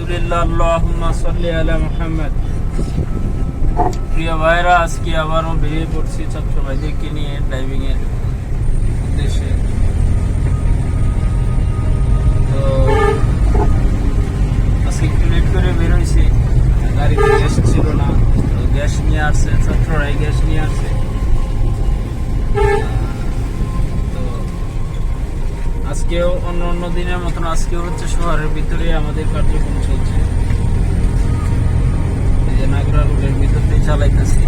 আলহামদুলিল্লাহ, আল্লাহুম্মা সাল্লি আলা মুহাম্মদ। প্রিয় ভাইরা, আজকে আবারও বেরিয়ে পড়ছি ছাত্র ভাইদেরকে নিয়ে ড্রাইভিং এর উদ্দেশ্যে। তো আজকে একটু লেট করে বেরোইছি, গাড়িতে গ্যাস ছিল না, তো গ্যাস নিয়ে আসছে, ছাত্ররাই গ্যাস নিয়ে আসছে। তো আজকেও অন্য দিনের মতন আজকেও হচ্ছে শহরের ভিতরে আমাদের কার্যক্রম চলছে। এই যে নাগরা রোডের ভিতর দিয়ে চালাইতেছি।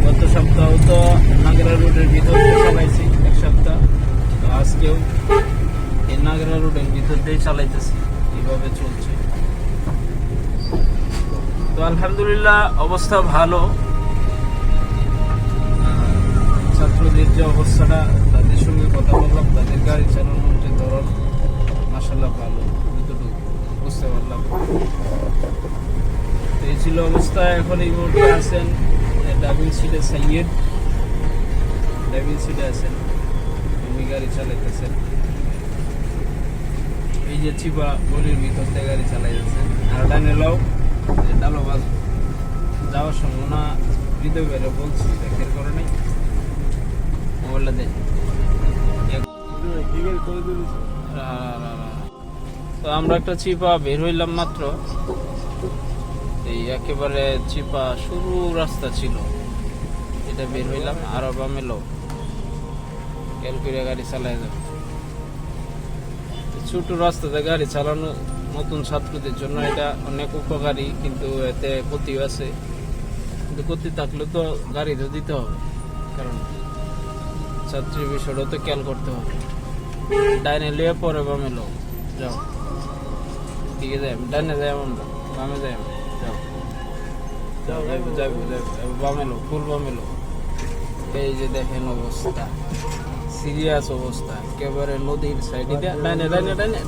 গত সপ্তাহ তো নাগরা রোডের ভিতর দিয়ে চালাইছি এক সপ্তাহ, তো আজকেও এই নাগরা রোডের ভিতর দিয়ে চালাইতেছি, এইভাবে চলছে। তো আলহামদুলিল্লাহ, অবস্থা ভালো। ছাত্রদের যে অবস্থাটা, তাদের সঙ্গে কথা বললাম, তাদের গাড়ি চালানোর যে ধরন, মাশাআল্লাহ ভালো, যতটুকু বুঝতে পারলাম। তো এই ছিল অবস্থা। এখন এই মুহূর্তে আছেন ড্রাইভিং সিটে সাইয়েদ, ড্রাইভিং সিটে আছেন, উনি গাড়ি চালাইতেছেন। এই যে চিপা গলির ভিতর থেকে গাড়ি চালাইতেছেন। আর ডানে লাও ডালোবাজ যাওয়ার সম্ভাবনা হৃদয় বেড়ে বলছি, দেখের করে নাই মোবাইলটা দেয়। তো আমরা একটা চিপা বের হইলাম মাত্র, এই একেবারে চিপা সরু রাস্তা ছিল, এটা বের হইলাম। আরো বামে লো ক্যালকুরিয়া গাড়ি চালাই যাবে। ছোট রাস্তাতে গাড়ি চালানো নতুন ছাত্রদের জন্য এটা অনেক উপকারী, কিন্তু এতে ক্ষতিও আছে। কিন্তু ক্ষতি থাকলে তো গাড়ি তো দিতে হবে, কারণ ছাত্রীর বিষয়টা তো খেয়াল করতে হবে। ডাইনে লিয়ে পরে বামে লো যাও, ঠিক আছে? ডাইনে যাই আমরা, বামে যাই আমরা, যাও যাও যাইব যাইব যাইব, বামে লো, ফুল বামে লো। এই যে দেখেন অবস্থা, সিরিয়াস অবস্থা, একেবারে নদীর সাইডে। ডাইনে ডাইনে ডাইনে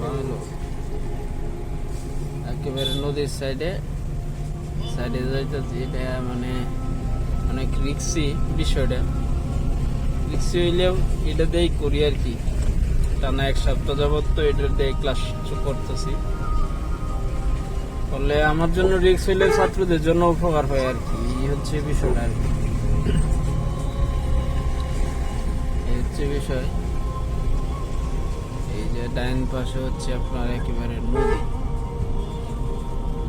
বামে লো, একেবারে নদীর সাইডে সাইডে যাইতেছি। এটা মানে অনেক রিক্সি বিষয়টা। রিক্সি হইলেও এটা দিয়েই করি আর কি। টানা এক সপ্তাহ যাবত তো এটা দিয়ে ক্লাস করতেছি। ফলে আমার জন্য রিক্স হইলে ছাত্রদের জন্য উপকার হয় আর কি, এই হচ্ছে বিষয়টা আর কি। এই হচ্ছে বিষয়। এই যে ডাইন পাশে হচ্ছে আপনার একেবারে নদী,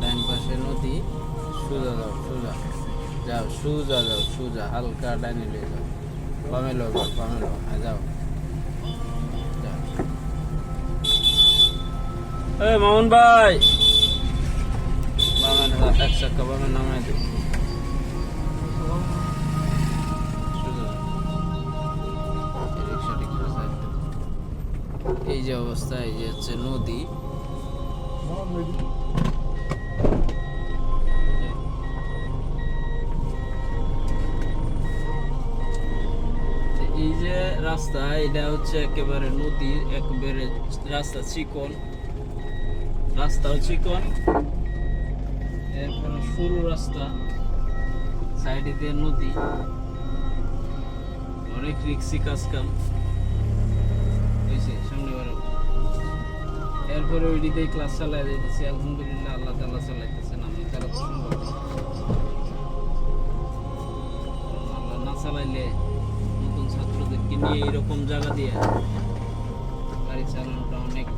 ডাইন পাশে নদী। সোজা যাও, সোজা যাও, সোজা যাও, সোজা, হালকা ডাইনে লিয়ে যাও, বামে লো, বামে লো, হ্যাঁ যাও। এই মামুন ভাই, বামে এক চাক্কা বামে নামাই দেব। এই যে অবস্থা, এই যে হচ্ছে নদী। এই যে রাস্তা, এটা হচ্ছে একেবারে নদী, একেবারে রাস্তা চিকন, রাস্তাও চিকন, এরপরে সরু রাস্তা, সাইডে দিয়ে নদী, অনেক রিক্সি কাজ কাম হয়েছে। সামনে বারো, এরপরে ওই দিকে ক্লাস চালাই যাইতেছি। আলহামদুলিল্লাহ, আল্লাহ তাআলা চালাইতেছেন, আমি তারা তো সম্ভব। আল্লাহ না চালাইলে নতুন ছাত্রদেরকে নিয়ে এরকম জায়গা দিয়ে গাড়ি চালানোটা অনেক